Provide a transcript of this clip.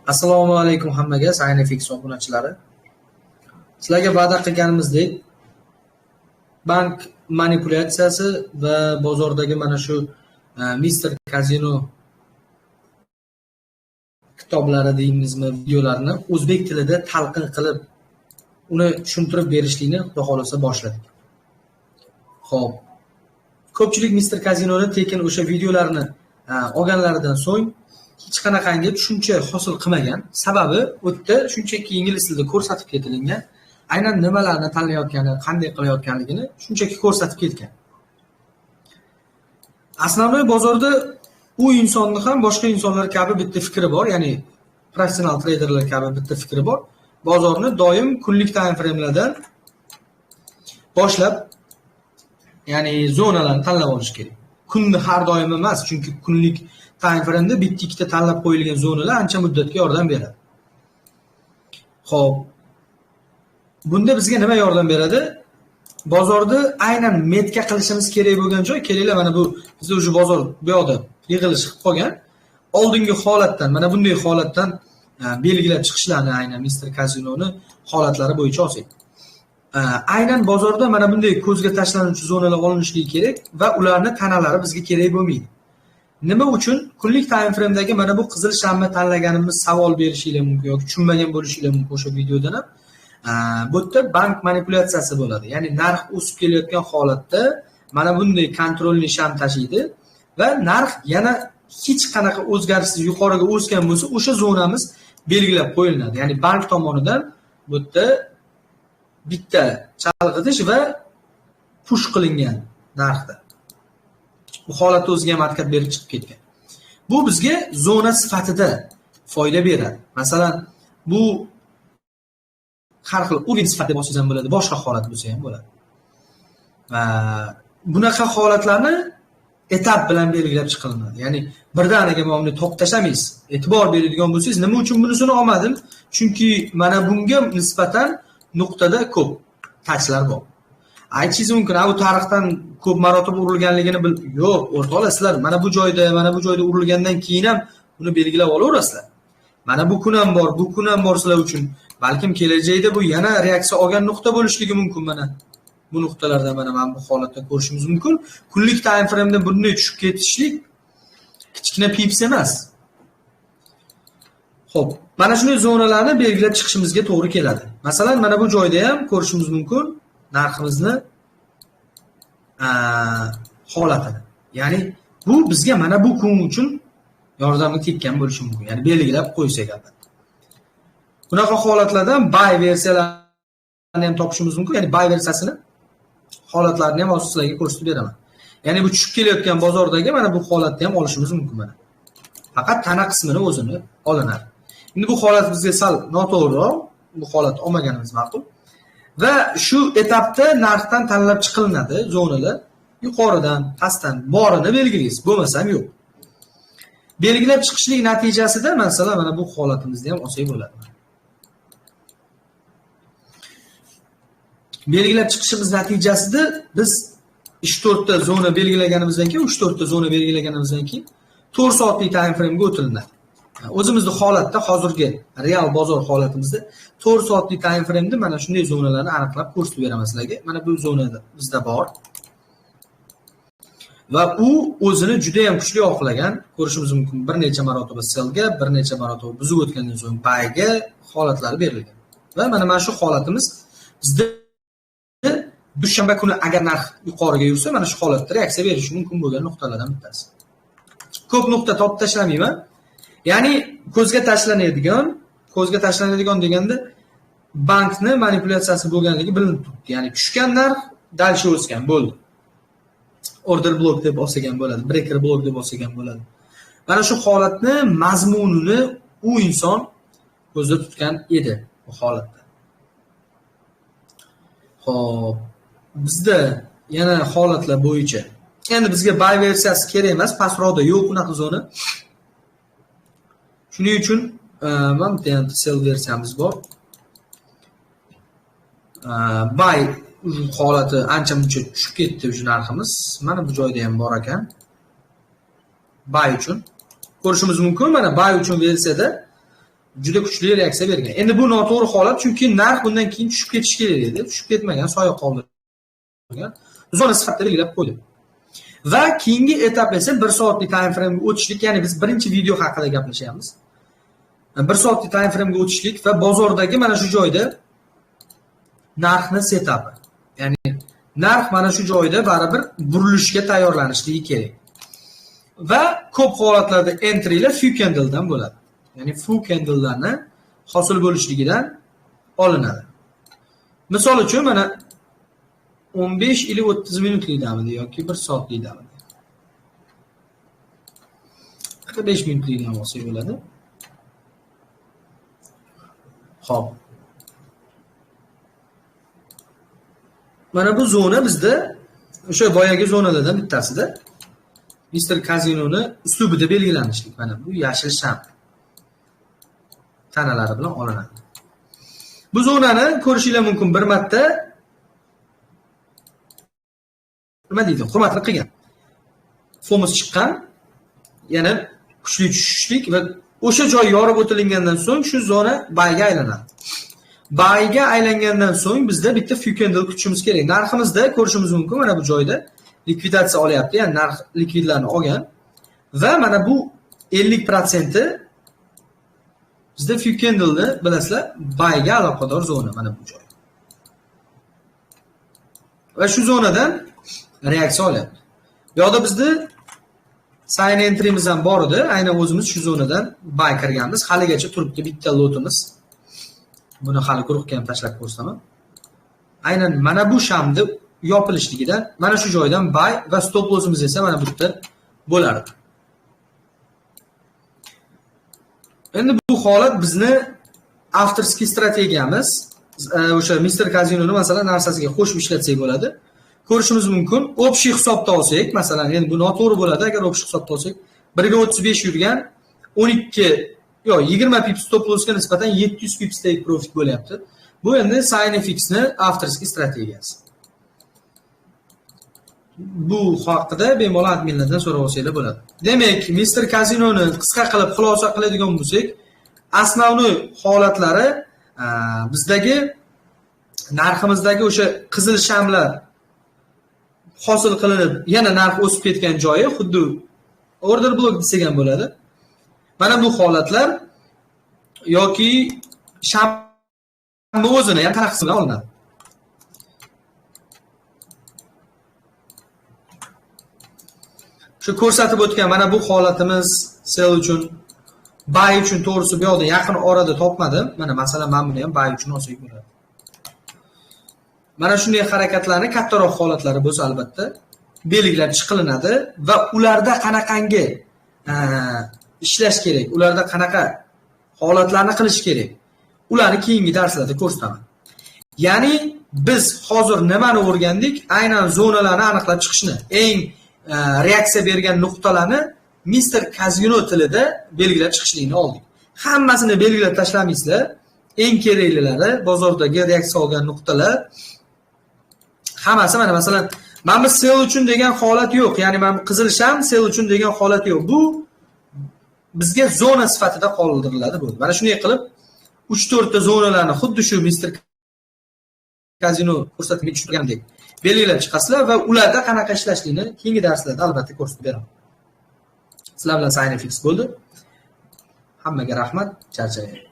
Assalomu alaykum hammaga, Saynafix obunachilari. Sizlarga va'da qilganimizdek, bank manipulyatsiyasi va bozordagi mana shu Mr. Casino kitoblari deymizmi, videolarni o'zbek tilida talqin qilib, uni tushuntirib berishlikni xudo xolasa boshladik. Xo'p. Ko'pchilik Mr. Casinoni tekin o'sha videolarni olganlaridan so'ng hech qanaqangi tushuncha hosil qilmagan. Sababi o'tda shunchaki ingliz tilida ko'rsatib ketilgan, aynan nimalarni tanlayotgani, qanday qilayotganligini shunchaki ko'rsatib ketgan. Asosiy bozorda u insonni ham boshqa insonlar kabi bitta fikri bor, ya'ni professional traderlar kabi bitta fikri bor. Bozorni doim kunlik time framelardan boshlab, ya'ni zonalarni tanlab olish kerak. Kunni har doim emas, chunki kunlik time frame'da bitta ikkita tanlab qo'yilgan zonalar ancha muddatga yordam beradi. Xo'p. Bunda bizga nima yordam beradi? Bozorda aynan metka qilishimiz kerak bo'lgan joy, kelinglar mana bu bizda o'sha bozor bu yoqda yig'ilish qilib qolgan. Oldingi holatdan, mana bunday holatdan belgilab chiqishlarni aynan Mr. Casinoni holatlari bo'yicha olsak. Aynan bozorda mana bunday ko'zga tashlanuvchi zonalar olinishligi kerak va ularni tanalari bizga kerak bo'lmaydi. Nima uchun? Kunlik time frame'dagi mana bu qizil shamni tanlaganimiz savol berishinglar mumkin yoki tushunmagan bo'lishinglar mumkin o'sha videodan ham. Bu yerda bank manipulyatsiyasi bo'ladi. Ya'ni narx o'sib kelayotgan holatda mana bunday kontrolli sham tashiydi va narx yana hech qanaqa o'zgarishsiz yuqoriga o'sgan bo'lsa, o'sha zonamiz belgilab qo'yiladi. Ya'ni bank tomonidan bu yerda bitta chalg'itish va push qilingan narxda. Bu holatda o'ziga ham harakat berib chiqib ketgan. Bu bizga zona sifatida foyda beradi. Masalan, bu har xil o'yin sifatida bo'lsa ham bo'ladi, boshqa holat bo'lsa ham bo'ladi. Va bunaqa holatlarni etap bilan belgilab chiqiladi. Ya'ni birdaniga mana buni top tashlamaysiz. E'tibor beradigan bo'lsangiz, nima uchun bunisini olmadim? Chunki mana bunga nisbatan nuqtada ko'p tachlar bor. Aytishingiz mumkin, bu tarixdan ko'p marotaba urilganligini yo'q, o'rtoqlar, sizlar mana bu joyda urilgandan keyin ham buni belgilab olaverasizlar. Mana bu kun ham bor, bu kun ham bor sizlar uchun. Balkim kelajakda bu yana reaksiya olgan nuqta bo'lishligi mumkin mana. Bu nuqtalardan mana bu holatda ko'rishimiz mumkin. Kunlik time frame'da bunday tushib ketishlik kichkina pips emas. Xo'p, mana shunday zonalarni belgilab chiqishimizga to'g'ri keladi. Masalan, mana bu joyda ham ko'rishimiz mumkin narximizni holatini. Ya'ni bu bizga mana bu kun uchun yordamga tekkan bo'lishi mumkin. Ya'ni belgilab qo'ysak albatta. Bunaqa holatlardan buy versiyalarini ham topishimiz mumkin. Ya'ni buy versiyasini holatlarini ham hozir sizlarga ko'rsatib beraman. Ya'ni bu tushib kelayotgan bozordagi mana bu holatni ham olishimiz mumkin mana. Faqat tana qismini o'zini olinadi. Endi bu holat bizga sal noto'g'riroq, bu holat olmaganimiz ma'qul. Va shu etapda narxdan tanlab chiqilinadi zonalar. Yuqoridan, pastdan borini belgilaysiz, bo'lmasam yo'q. Belgilab chiqishlik natijasida masalan mana bu holatimizni ham olsak bo'ladi. Belgilab chiqishimiz natijasida biz 3-4 ta zona belgilaganimizdan keyin, 3-4 ta zona belgilaganimizdan keyin 4 soatlik time frame'ga o'tilinadi. O'zimizning holatda hozirgi real bozor holatimizda 4 soatlik time frame'da mana shunday zonalarni aniqlab ko'rsatib beraman sizlarga. Mana bu zonada bizda bor. Va u o'zini juda ham kuchli oqlagan, ko'rishimiz mumkin. Bir necha marotaba sellga, bir necha marotaba buzib o'tgandan so'ng buyga holatlari berilgan. Va mana shu holatimiz bizda dushanba kuni agar narx yuqoriga yursa, mana shu holatda reaksiya berishi mumkin bo'lgan nuqtalardan bittasi. Ko'p nuqta topib tashlamayman. Ya'ni ko'zga tashlanadigan deganda bankni manipulyatsiyasi bo'lganligi bilinib turibdi. Ya'ni tushgan narx dalcha o'sgan bo'ldi. Order block deb olsak ham bo'ladi, breaker block deb olsak ham bo'ladi. Mana shu holatni mazmunini u inson ko'zda tutgan edi bu holatda. Xo'p, bizda yana holatlar bo'yicha. Endi bizga buy versiyasi kerak emas, pastroqda yo'q unaqa zona. Shuning uchun mana bu ham sell versiyamiz bor. Buy holati ancha muncha tushib ketdi o'sha narximiz. Mana bu joyda ham bor ekan. Buy uchun ko'rishimiz mumkin. Mana buy uchun versiyada juda kuchli reaksiya bergan. Endi bu noto'g'ri holat, chunki narx bundan keyin tushib ketishi kerak edi. Tushib ketmagan, soya qoldirgan. Zona sifatida belgilab qo'ydim. Va keyingi etap esa 1 soatlik time frame ga o'tishlik, ya'ni biz birinchi video haqida gaplashyapmiz. 1 soatlik time frame ga o'tishlik va bozordagi mana shu joyda narxni setup. Ya'ni narx mana shu joyda baribir burilishga tayyorlanishligi kerak. Va ko'p holatlarda entrylar few candle'dan bo'ladi. Ya'ni few candle'larni hosil bo'lishligidan olinadi. Misol uchun mana 15 ila 30 minutlikdami yoki 1 soatlikdami? 5 minutlikdan bo'lsa bo'ladi. Xo'p. Mana bu zona bizda o'sha boyagi zonalardan bittasida Mr. Casinoni uslubida belgilanishlik. Mana bu yashil sham tanalari bilan olinadi. Bu zonani ko'rishingiz mumkin bir marta nima deydi? Hurmatli qilgan. Fomos chiqqan, yana kuchli tushishlik va o'sha joy yorib o'tilingandan so'ng shu zona bayga aylanadi. Bayga aylangandan so'ng bizda bitta few candle kutishimiz kerak. Narximizda ko'rishimiz mumkin mana bu joyda likvidatsiya olyapti, ya'ni narx likvidlarni olgan va mana bu 50% bizda few candle'ni bilasizlar, bayga aloqador zona mana bu joy. Va shu zonadan reaksiya olyapti. Bu yoqda bizda sign entry'miz ham bor edi. Aynan o'zimiz shu zonadan buy kirganmiz. Haligacha turibdi bitta lotimiz. Buni hali guruhga ham tashlab ko'rsaman. Aynan mana bu shamni yopilishligidan mana shu joydan buy va stop lossimiz esa mana bu yerda bo'lardi. Endi bu holat bizni avtorskiy strategiyamiz o'sha Mr. Casinoni masalan narsasiga qo'shib ishlatsak bo'ladi. Ko'rishimiz mumkin. Общий hisobda olsak, masalan, endi bu noto'g'ri bo'ladi agar общий hisobda olsak, 1.35 yurgan 12 yo 20 pips stop lossga nisbatan 700 pips take profit bo'lyapti. Bu endi Sinefix'ni avtorskiy strategiyasi. Bu haqida bemalol adminlardan so'rab olsanglar bo'ladi. Demak, Mr. Casinoni qisqa qilib xulosa qiladigan bo'lsak, asosiy holatlari bizdagi narximizdagi o'sha qizil shamlar hosil qilinib, yana narx o'sib ketgan joyi xuddi order block desak ham bo'ladi. Mana bu holatlar yoki shamni o'zini ham qanaqa qismdan olinadi. Shu ko'rsatib o'tgan mana bu holatimiz sell uchun, buy uchun to'g'risi bu yoqda yaqin orada topmadim. Mana masalan men buni ham buy uchun olsak bo'ladi. Mana shunday harakatlarni kattaroq holatlari bo'lsa albatta belgilab chiqilinadi va ularda qanaqangi ishlash kerak, ularda qanaqa holatlarni qilish kerak. Ularni keyingi darslarda ko'rsataman. Ya'ni biz hozir nimani o'rgandik? Aynan zonalarni aniqlab chiqishni, eng reaksiya bergan nuqtalarni Mr. Casino tilida belgilab chiqishlikni oldik. Hammasini belgilab tashlamaysizlar. Eng keraklilari bozordagi reaksiya olgan nuqtalar hammasi mana masalan mana bu sell uchun degan holat yo'q. Ya'ni mana bu qizil sham sell uchun degan holat yo'q. Bu bizga zona sifatida qoldiriladi bu. Mana shunday qilib 3-4 ta zonalarni xuddi shu Mr. Casino ko'rsatib tushirgandek belgilab chiqasizlar va ularda qanaqa ishlashligini keyingi darslarda albatta ko'rsatib beraman. Sizlar bilan Sinefix bo'ldi. Hammaga rahmat, charchamaying.